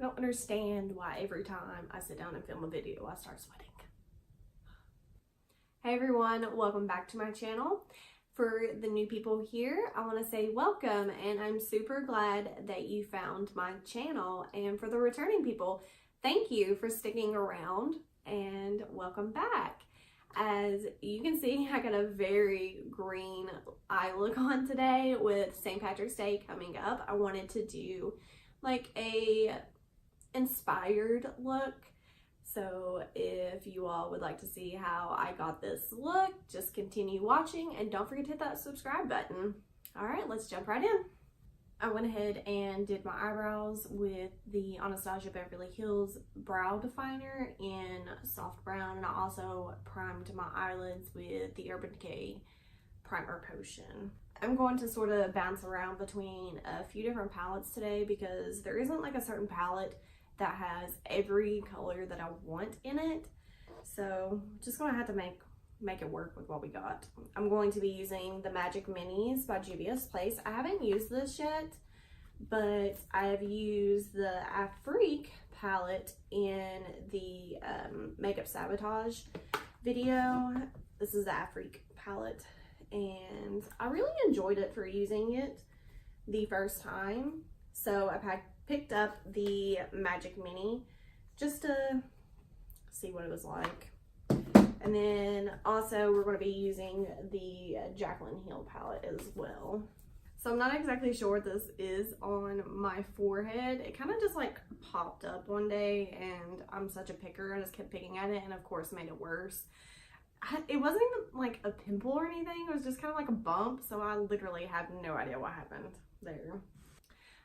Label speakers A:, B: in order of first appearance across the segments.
A: I don't understand why every time I sit down and film a video, I start sweating. Hey everyone, welcome back to my channel. For the new people here, I want to say welcome, and I'm super glad that you found my channel. And for the returning people, thank you for sticking around and welcome back. As you can see, I got a very green eye look on today with St. Patrick's Day coming up. I wanted to do like a inspired look. So if you all would like to see how I got this look, just continue watching and don't forget to hit that subscribe button. All right, let's jump right in. I went ahead and did my eyebrows with the Anastasia Beverly Hills Brow Definer in soft brown, and I also primed my eyelids with the Urban Decay Primer Potion. I'm going to sort of bounce around between a few different palettes today because there isn't like a certain palette that has every color that I want in it. So just gonna have to make it work with what we got. I'm going to be using the Magic Minis by Juvia's Place. I haven't used this yet, but I've used the Afrique palette in the Makeup Sabotage video. This is the Afrique palette, and I really enjoyed it for using it the first time. So I picked up the Magic Mini just to see what it was like. And then also we're going to be using the JaclynxMorphe palette as well. So I'm not exactly sure what this is on my forehead. It kind of just like popped up one day, and I'm such a picker. I just kept picking at it and of course made it worse. It wasn't even like a pimple or anything. It was just kind of like a bump. So I literally have no idea what happened there.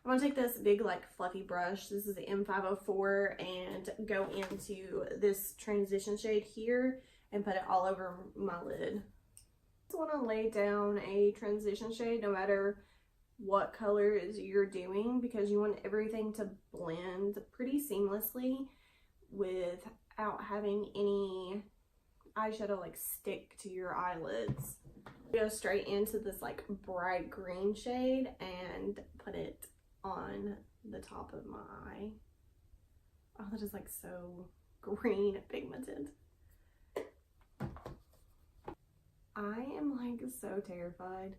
A: I'm going to take this big like fluffy brush. This is the M504, and go into this transition shade here and put it all over my lid. I just want to lay down a transition shade no matter what colors you're doing, because you want everything to blend pretty seamlessly without having any eyeshadow like stick to your eyelids. Go straight into this like bright green shade and put it on the top of my eye. Oh, that is like so green pigmented. I am like so terrified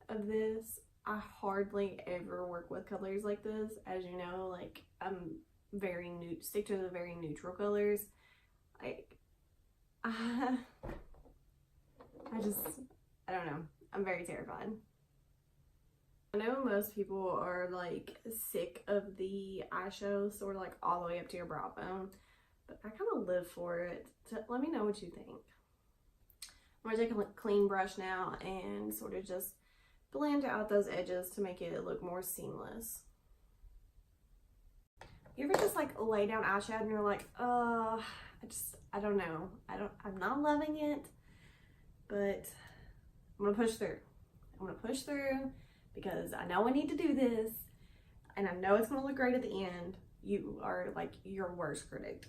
A: of this. I hardly ever work with colors like this. As you know, like I'm very stick to the very neutral colors. Like I don't know. I'm very terrified. I know most people are like sick of the eyeshadow sort of like all the way up to your brow bone, but I kind of live for it. So let me know what you think. I'm going to take a clean brush now and sort of just blend out those edges to make it look more seamless. You ever just like lay down eyeshadow and you're like, I don't know. I'm not loving it, but I'm going to push through. I'm going to push through because I know I need to do this, and I know it's going to look great at the end. You are like your worst critic.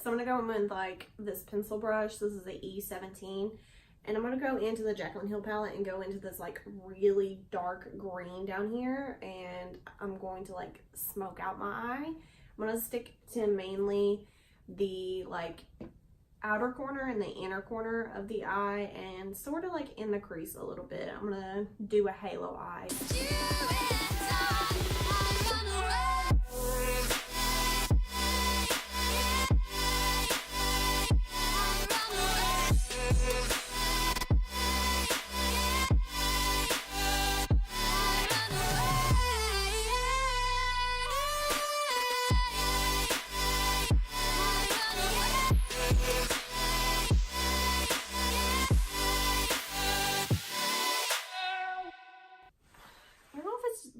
A: So I'm going to go in with like this pencil brush. This is the E17, and I'm going to go into the JaclynxMorphe palette and go into this like really dark green down here, and I'm going to like smoke out my eye. I'm going to stick to mainly the like outer corner and the inner corner of the eye, and sort of like in the crease a little bit. I'm gonna do a halo eye.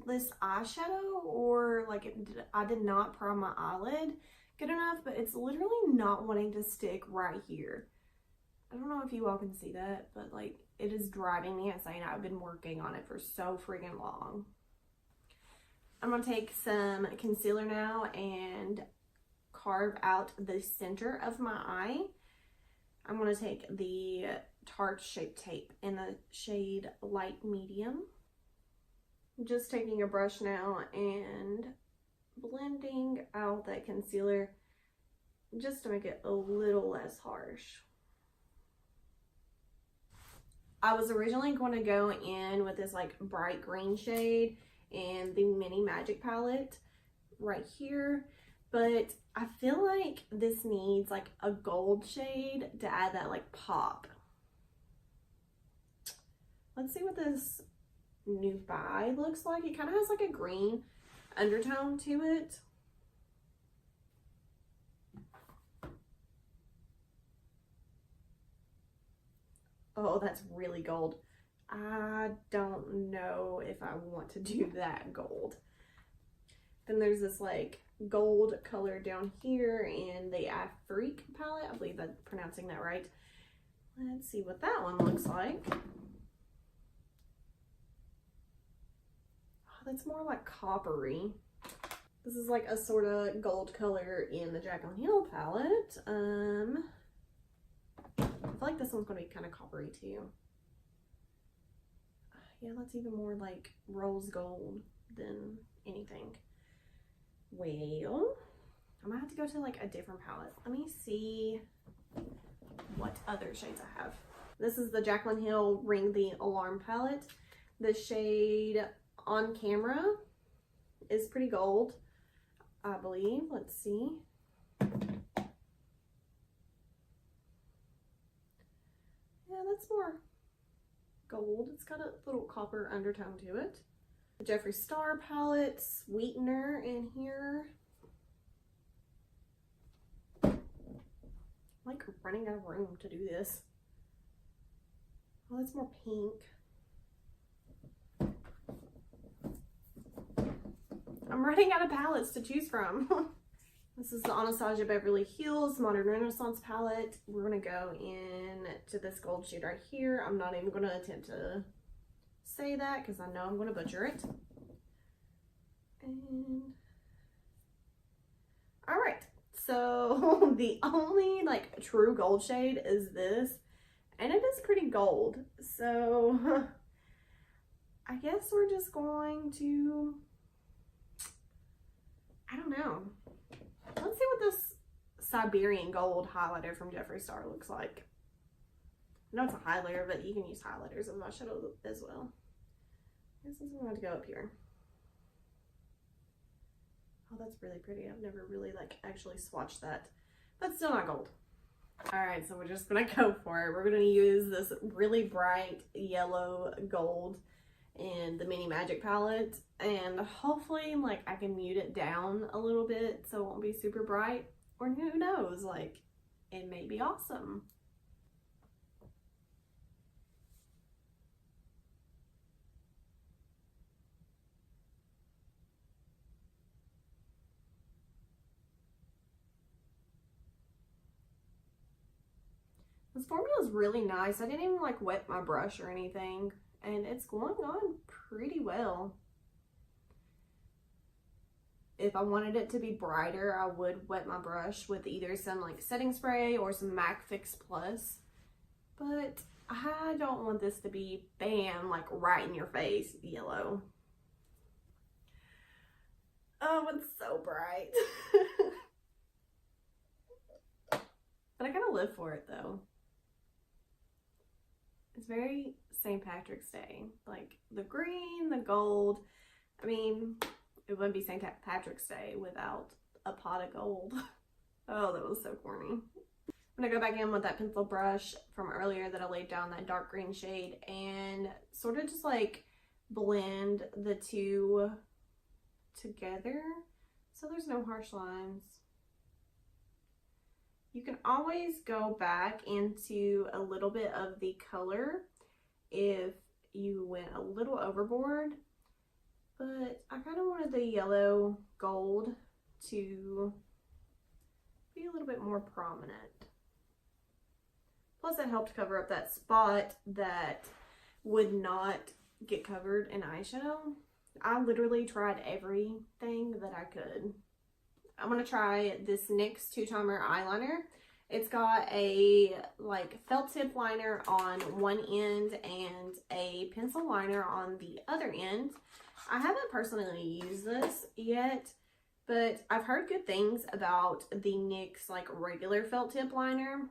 A: This eyeshadow, or like I did not prime my eyelid good enough, but it's literally not wanting to stick right here. I don't know if you all can see that, but like it is driving me insane. I've been working on it for so freaking long. I'm gonna take some concealer now and carve out the center of my eye. I'm gonna take the Tarte Shape Tape in the shade Light Medium. I'm just taking a brush now and blend highlight concealer just to make it a little less harsh. I was originally going to go in with this like bright green shade and the Mini Magic palette right here, but I feel like this needs like a gold shade to add that like pop. Let's see what this new buy looks like. It kind of has like a green undertone to it. Oh, that's really gold. I don't know if I want to do that gold. Then there's this like gold color down here in the Afrique palette. I believe I'm pronouncing that right. Let's see what that one looks like. Oh, that's more like coppery. This is like a sort of gold color in the JaclynxMorphe palette. I feel like this one's going to be kind of coppery too. Yeah, that's even more like rose gold than anything. Well, I might have to go to like a different palette. Let me see what other shades I have. This is the JaclynxMorphe Ring the Alarm palette. The shade On Camera is pretty gold, I believe. Let's see. Yeah, that's more gold. It's got a little copper undertone to it. The Jeffree Star palette, Sweetener in here. I'm like running out of room to do this. Oh, that's more pink. I'm running out of palettes to choose from. This is the Anastasia Beverly Hills Modern Renaissance palette. We're going to go in to this gold shade right here. I'm not even going to attempt to say that because I know I'm going to butcher it. And all right, so the only like true gold shade is this, and it is pretty gold. So I guess we're just going to, I don't know. Let's see what this Siberian Gold highlighter from Jeffree Star looks like. I know it's a highlighter, but you can use highlighters as eyeshadow as well. I guess I'm going to go up here. Oh, that's really pretty. I've never really like actually swatched that, but still not gold. All right, so we're just going to go for it. We're going to use this really bright yellow gold in the Mini Magic palette, and hopefully like I can mute it down a little bit so it won't be super bright, or who knows, like it may be awesome. This formula is really nice. I didn't even like wet my brush or anything, and it's going on pretty well. If I wanted it to be brighter, I would wet my brush with either some like setting spray or some MAC Fix Plus, but I don't want this to be bam, like right in your face yellow. Oh, it's so bright. But I gotta live for it though. It's very St. Patrick's Day. Like the green, the gold. I mean, it wouldn't be St. Patrick's Day without a pot of gold. Oh, that was so corny. I'm gonna go back in with that pencil brush from earlier that I laid down, that dark green shade, and sort of just like blend the two together so there's no harsh lines. You can always go back into a little bit of the color if you went a little overboard, but I kind of wanted the yellow gold to be a little bit more prominent. Plus it helped cover up that spot that would not get covered in eyeshadow. I literally tried everything that I could. I'm going to try this NYX Two Timer Eyeliner. It's got a like felt tip liner on one end and a pencil liner on the other end. I haven't personally used this yet, But I've heard good things about the NYX like regular felt tip liner.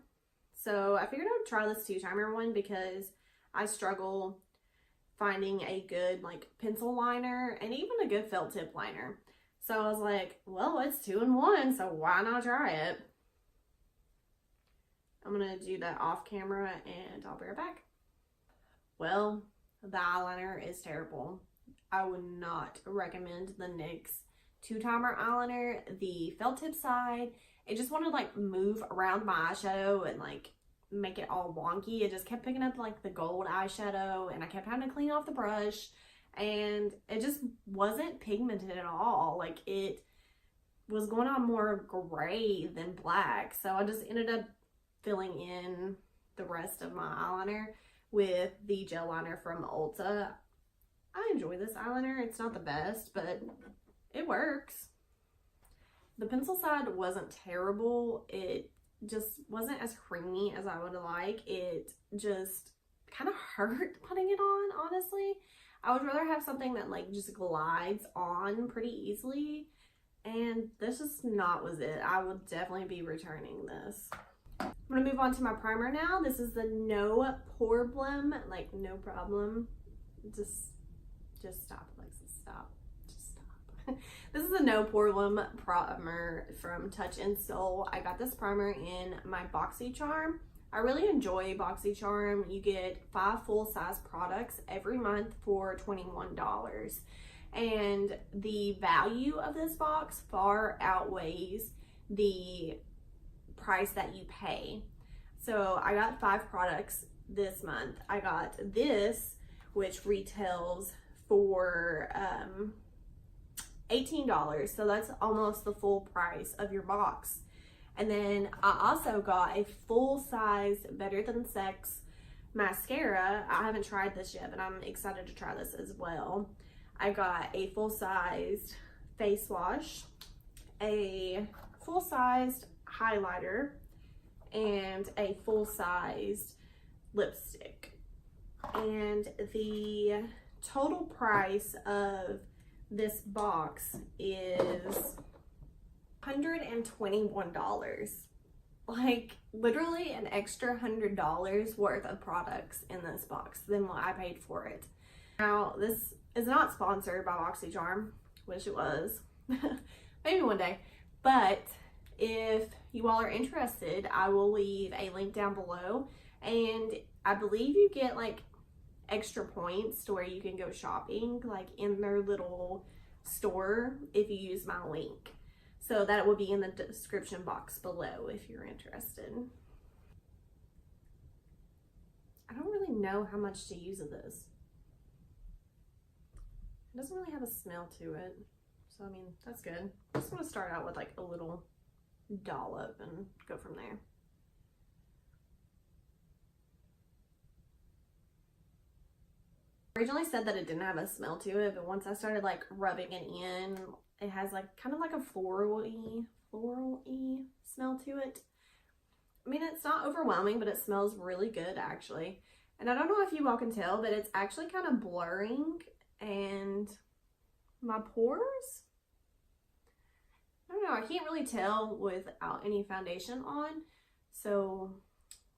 A: So I figured I would try this 2-timer one because I struggle finding a good like pencil liner and even a good felt tip liner. So I was like, well, it's 2 in 1, so why not try it? I'm gonna do that off camera and I'll be right back. Well, the eyeliner is terrible. I would not recommend the NYX 2-timer eyeliner. The felt tip side, it just wanted to like move around my eyeshadow and like make it all wonky. It just kept picking up like the gold eyeshadow and I kept having to clean off the brush and it just wasn't pigmented at all. Like it was going on more gray than black. So I just ended up filling in the rest of my eyeliner with the gel liner from Ulta. I enjoy this eyeliner. It's not the best, but it works. The pencil side wasn't terrible. It just wasn't as creamy as I would like. It just kind of hurt putting it on, honestly. I would rather have something that like just glides on pretty easily, and this just not was it. I will definitely be returning this. I'm gonna move on to my primer now. This is the No Poreblem, like no problem. Just stop, Alexis, stop. Just stop. This is a No Poreblem primer from Touch in Soul. I got this primer in my BoxyCharm. I really enjoy BoxyCharm. You get 5 full-size products every month for $21. And the value of this box far outweighs the price that you pay. So I got 5 products this month. I got this, which retails for $18, so that's almost the full price of your box. And then I also got a full-size Better Than Sex mascara. I haven't tried this yet, but I'm excited to try this as well. I got a full-sized face wash, a full-sized highlighter, and a full-sized lipstick. And the total price of this box is $121. Like literally an extra $100 worth of products in this box than what I paid for it. Now this is not sponsored by BoxyCharm. Wish it was. Maybe one day. But if you all are interested, I will leave a link down below, and I believe you get like extra points to where you can go shopping like in their little store if you use my link. So that will be in the description box below if you're interested. I don't really know how much to use of this. It doesn't really have a smell to it. So I mean, that's good. I just want to start out with like a little dollop and go from there. Originally said that it didn't have a smell to it, but once I started like rubbing it in, it has like kind of like a floral-y smell to it. I mean, it's not overwhelming, but it smells really good actually. And I don't know if you all can tell, but it's actually kind of blurring and my pores, I don't know, I can't really tell without any foundation on. So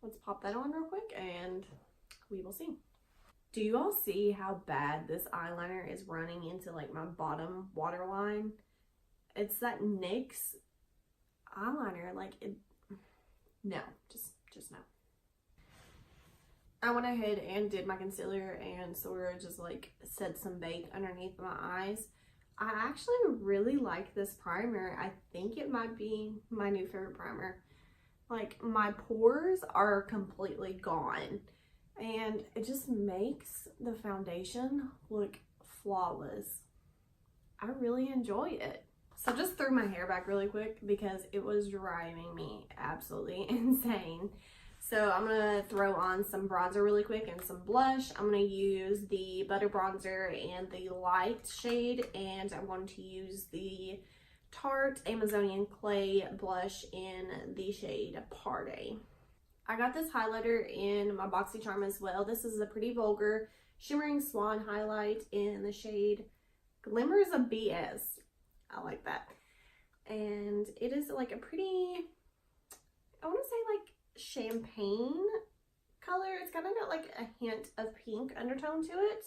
A: let's pop that on real quick and we will see. Do you all see how bad this eyeliner is running into like my bottom waterline? It's that NYX eyeliner, like it, no, just no. I went ahead and did my concealer and sort of just like set some bake underneath my eyes. I actually really like this primer. I think it might be my new favorite primer. Like my pores are completely gone. And it just makes the foundation look flawless. I really enjoy it. So I just threw my hair back really quick because it was driving me absolutely insane. So I'm going to throw on some bronzer really quick and some blush. I'm going to use the Butter Bronzer and the light shade. And I'm going to use the Tarte Amazonian Clay blush in the shade Party. I got this highlighter in my BoxyCharm as well. This is a pretty Vulgar Shimmering Swan highlight in the shade Glimmers of BS. I like that. and it is like a pretty, I want to say like champagne color. It's kind of got like a hint of pink undertone to it.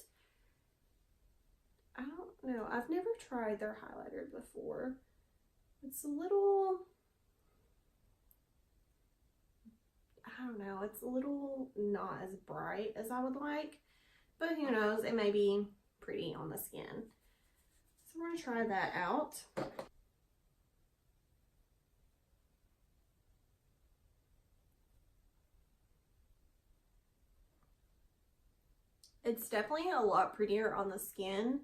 A: I don't know, I've never tried their highlighter before. It's a little, I don't know, it's a little not as bright as I would like, but who knows, it may be pretty on the skin. So we're going to try that out. It's definitely a lot prettier on the skin,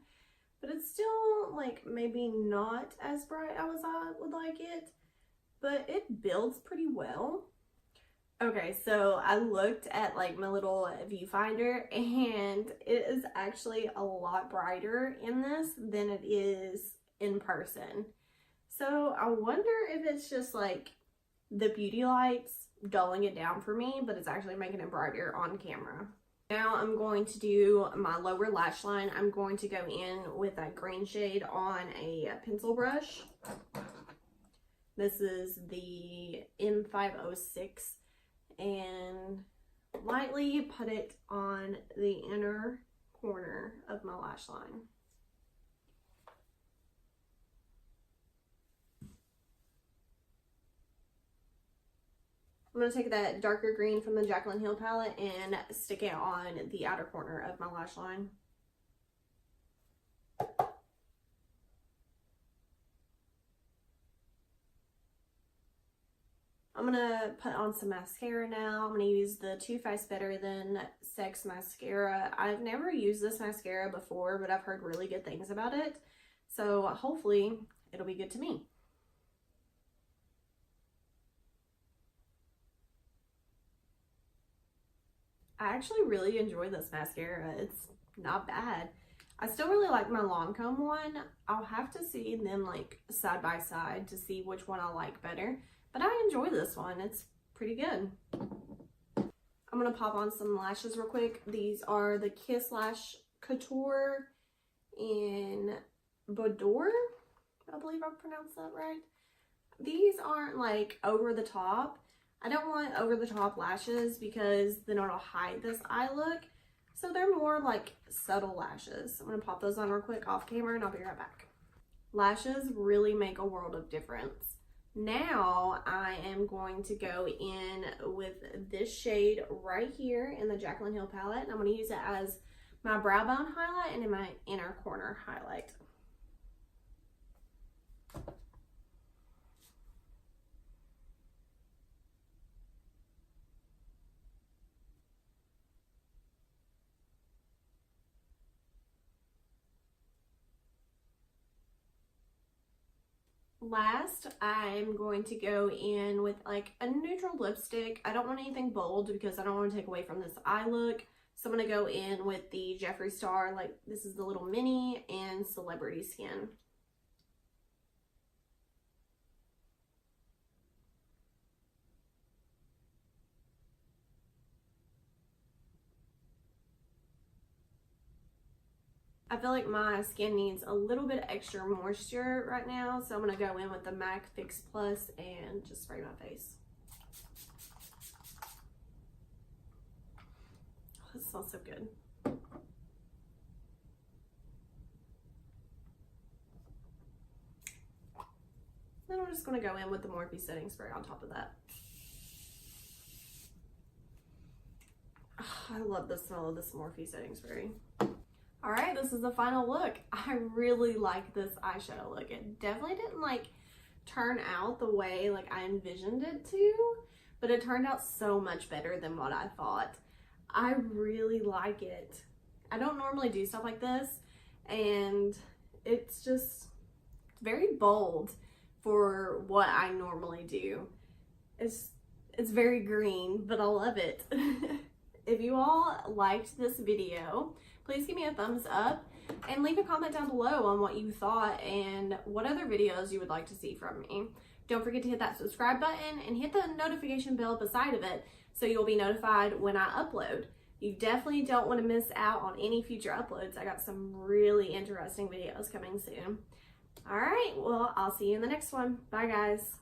A: but it's still like maybe not as bright as I would like it, but it builds pretty well. Okay, so I looked at like my little viewfinder, and it is actually a lot brighter in this than it is in person. So I wonder if it's just like the beauty lights dulling it down for me, but it's actually making it brighter on camera. Now I'm going to do my lower lash line. I'm going to go in with that green shade on a pencil brush. This is the M506, and lightly put it on the inner corner of my lash line. I'm going to take that darker green from the Jaclyn Hill palette and stick it on the outer corner of my lash line. I'm going to put on some mascara now. I'm going to use the Too Faced Better Than Sex mascara. I've never used this mascara before, but I've heard really good things about it. So hopefully it'll be good to me. I actually really enjoy this mascara. It's not bad. I still really like my Lancome one. I'll have to see them like side by side to see which one I like better. But I enjoy this one. It's pretty good. I'm going to pop on some lashes real quick. These are the Kiss Lash Couture in Boudoir. I believe I pronounced that right. These aren't like over the top. I don't want over the top lashes because then it'll hide this eye look. So they're more like subtle lashes. I'm going to pop those on real quick off camera and I'll be right back. Lashes really make a world of difference. Now I am going to go in with this shade right here in the Jaclyn Hill palette. And I'm going to use it as my brow bone highlight and in my inner corner highlight. Last, I'm going to go in with like a neutral lipstick. I don't want anything bold because I don't want to take away from this eye look. So I'm going to go in with the Jeffree Star, like this is the little mini, and Celebrity Skin. I feel like my skin needs a little bit extra moisture right now, so I'm going to go in with the MAC Fix Plus and just spray my face. Oh, this smells so good. Then I'm just going to go in with the Morphe setting spray on top of that. Oh, I love the smell of this Morphe setting spray. Alright, this is the final look. I really like this eyeshadow look. It definitely didn't like turn out the way like I envisioned it to, but it turned out so much better than what I thought. I really like it. I don't normally do stuff like this, and it's just very bold for what I normally do. It's very green, but I love it. If you all liked this video, please give me a thumbs up and leave a comment down below on what you thought and what other videos you would like to see from me. Don't forget to hit that subscribe button and hit the notification bell beside of it so you'll be notified when I upload. You definitely don't want to miss out on any future uploads. I got some really interesting videos coming soon. All right, well, I'll see you in the next one. Bye, guys.